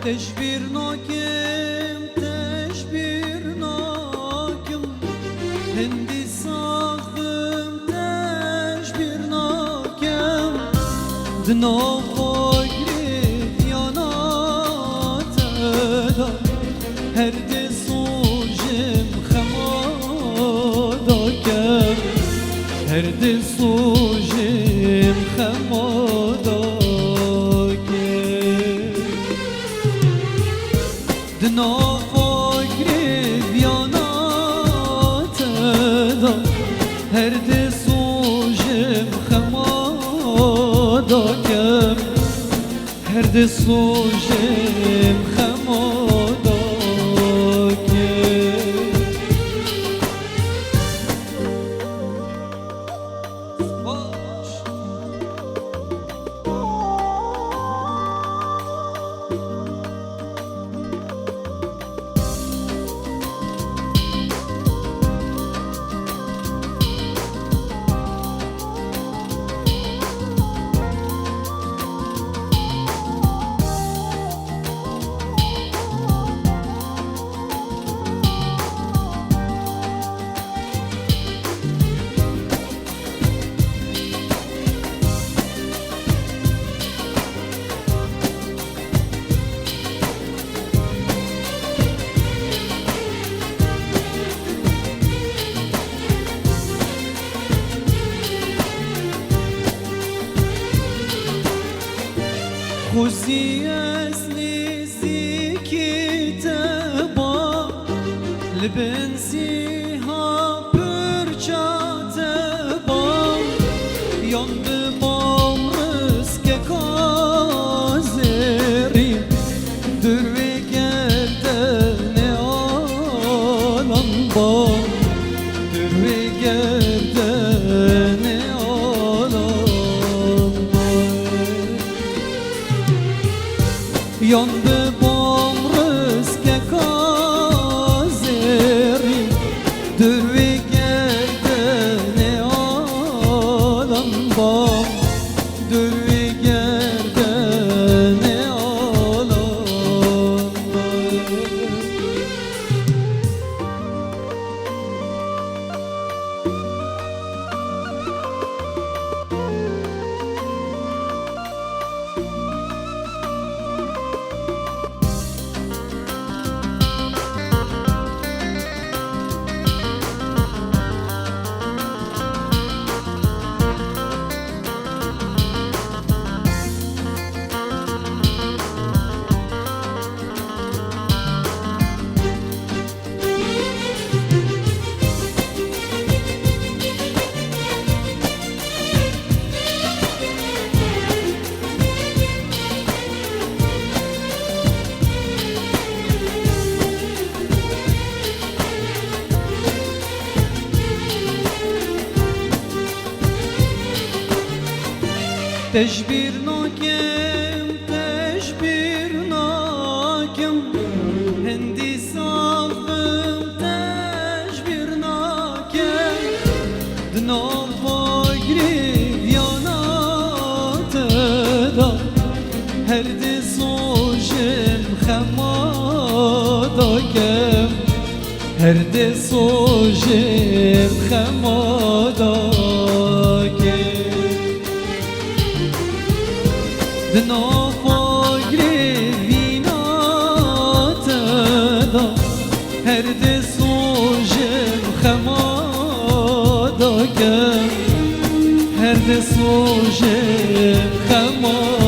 تشبیر ناکم هندی ساختم تشبیر ناکم دنا فکری یانات دا هر دی سوژم خمادا کم هر دی سوژم خمادا دنا فکری بیانات دا هر دی سوژم خمادا کم هر دی سوژم خمادا خوزی از نزدیکی تبا لبنزی ها پرچا تبا یانده مامرس که کازری دروی گردن آلان با دروی گردن yandı bomrız ke kazeri dürvi geldi ne alan bam dürvi geldi ne alan تشبیر ناکم هندی ساختم تشبیر ناکم دنا فکری بیانات دا هر دی سوژم خمادا کم هر دی سوژم خمادا دنا فکری وینات دا هر دی سوژم خمادا کم هر دی سوژم خمادا